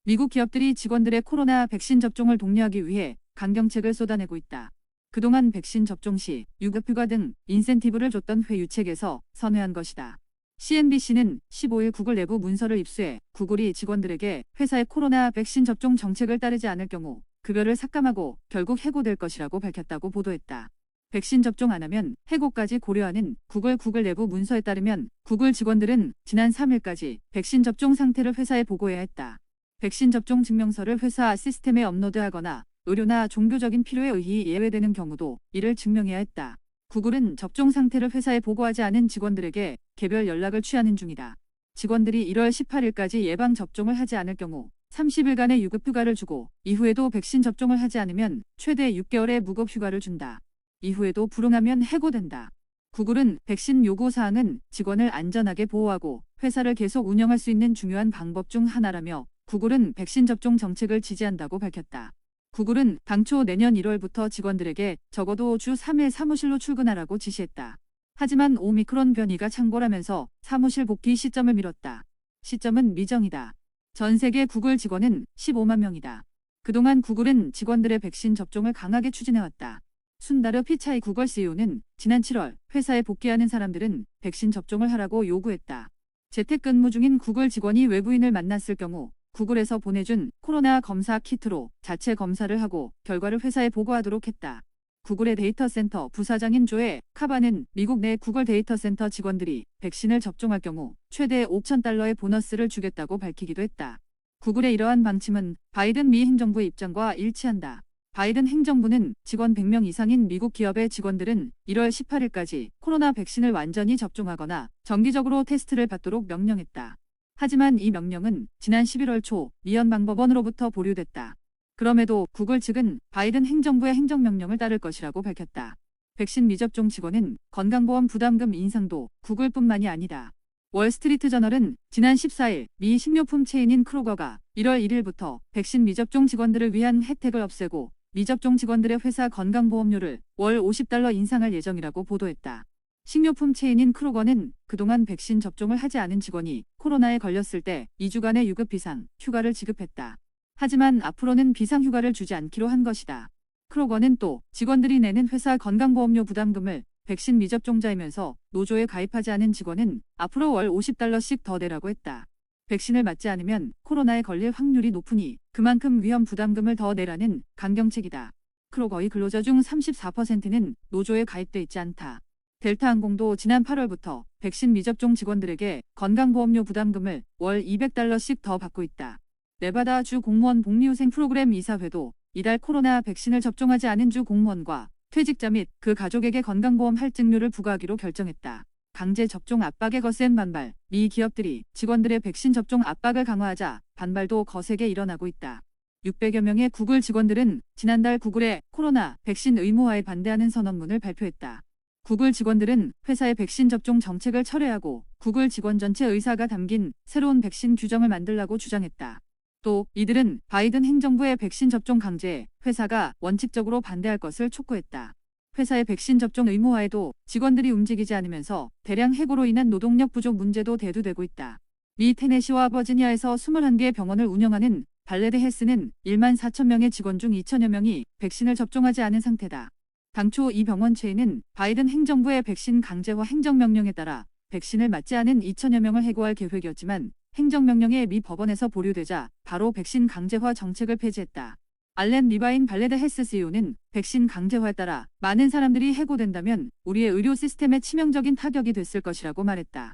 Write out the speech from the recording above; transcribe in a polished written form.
미국 기업들이 직원들의 코로나 백신 접종을 독려하기 위해 강경책을 쏟아내고 있다. 그동안 백신 접종 시 유급휴가 등 인센티브를 줬던 회유책에서 선회한 것이다. CNBC는 15일 구글 내부 문서를 입수해 구글이 직원들에게 회사의 코로나 백신 접종 정책을 따르지 않을 경우 급여를 삭감하고 결국 해고될 것이라고 밝혔다고 보도했다. 백신 접종 안 하면 해고까지 고려하는 구글 내부 문서에 따르면 구글 직원들은 지난 3일까지 백신 접종 상태를 회사에 보고해야 했다. 백신 접종 증명서를 회사 시스템에 업로드하거나 의료나 종교적인 필요에 의해 예외되는 경우도 이를 증명해야 했다. 구글은 접종 상태를 회사에 보고하지 않은 직원들에게 개별 연락을 취하는 중이다. 직원들이 1월 18일까지 예방 접종을 하지 않을 경우 30일간의 유급휴가를 주고 이후에도 백신 접종을 하지 않으면 최대 6개월의 무급휴가를 준다. 이후에도 불응하면 해고된다. 구글은 백신 요구사항은 직원을 안전하게 보호하고 회사를 계속 운영할 수 있는 중요한 방법 중 하나라며 구글은 백신 접종 정책을 지지한다고 밝혔다. 구글은 당초 내년 1월부터 직원들에게 적어도 주 3일 사무실로 출근하라고 지시했다. 하지만 오미크론 변이가 창궐하면서 사무실 복귀 시점을 미뤘다. 시점은 미정이다. 전 세계 구글 직원은 15만 명이다. 그동안 구글은 직원들의 백신 접종을 강하게 추진해왔다. 순다르 피차이 구글 CEO는 지난 7월 회사에 복귀하는 사람들은 백신 접종을 하라고 요구했다. 재택근무 중인 구글 직원이 외부인을 만났을 경우 구글에서 보내준 코로나 검사 키트로 자체 검사를 하고 결과를 회사에 보고하도록 했다. 구글의 데이터 센터 부사장인 조에 카바는 미국 내 구글 데이터 센터 직원들이 백신을 접종할 경우 최대 $5,000의 보너스를 주겠다고 밝히기도 했다. 구글의 이러한 방침은 바이든 미 행정부의 입장과 일치한다. 바이든 행정부는 직원 100명 이상인 미국 기업의 직원들은 1월 18일까지 코로나 백신을 완전히 접종하거나 정기적으로 테스트를 받도록 명령했다. 하지만 이 명령은 지난 11월 초 미 연방법원으로부터 보류됐다. 그럼에도 구글 측은 바이든 행정부의 행정명령을 따를 것이라고 밝혔다. 백신 미접종 직원은 건강보험 부담금 인상도 구글뿐만이 아니다. 월스트리트저널은 지난 14일 미 식료품 체인인 크로거가 1월 1일부터 백신 미접종 직원들을 위한 혜택을 없애고 미접종 직원들의 회사 건강보험료를 월 $50 인상할 예정이라고 보도했다. 식료품 체인인 크로거는 그동안 백신 접종을 하지 않은 직원이 코로나에 걸렸을 때 2주간의 유급 비상 휴가를 지급했다. 하지만 앞으로는 비상 휴가를 주지 않기로 한 것이다. 크로거는 또 직원들이 내는 회사 건강보험료 부담금을 백신 미접종자이면서 노조에 가입하지 않은 직원은 앞으로 월 $50씩 더 내라고 했다. 백신을 맞지 않으면 코로나에 걸릴 확률이 높으니 그만큼 위험 부담금을 더 내라는 강경책이다. 크로거의 근로자 중 34%는 노조에 가입돼 있지 않다. 델타항공도 지난 8월부터 백신 미접종 직원들에게 건강보험료 부담금을 월 $200씩 더 받고 있다. 네바다 주 공무원 복리후생 프로그램 이사회도 이달 코로나 백신을 접종하지 않은 주 공무원과 퇴직자 및 그 가족에게 건강보험 할증료를 부과하기로 결정했다. 강제 접종 압박에 거센 반발, 미 기업들이 직원들의 백신 접종 압박을 강화하자 반발도 거세게 일어나고 있다. 600여 명의 구글 직원들은 지난달 구글의 코로나 백신 의무화에 반대하는 선언문을 발표했다. 구글 직원들은 회사의 백신 접종 정책을 철회하고 구글 직원 전체 의사가 담긴 새로운 백신 규정을 만들라고 주장했다. 또 이들은 바이든 행정부의 백신 접종 강제에 회사가 원칙적으로 반대할 것을 촉구했다. 회사의 백신 접종 의무화에도 직원들이 움직이지 않으면서 대량 해고로 인한 노동력 부족 문제도 대두되고 있다. 미 테네시와 버지니아에서 21개 병원을 운영하는 발레드 헬스는 1만 4천 명의 직원 중 2천여 명이 백신을 접종하지 않은 상태다. 당초 이 병원 체인은 바이든 행정부의 백신 강제화 행정명령에 따라 백신을 맞지 않은 2천여 명을 해고할 계획이었지만 행정명령이 미 법원에서 보류되자 바로 백신 강제화 정책을 폐지했다. 알렌 리바인 발레드 헬스 CEO는 백신 강제화에 따라 많은 사람들이 해고된다면 우리의 의료 시스템에 치명적인 타격이 됐을 것이라고 말했다.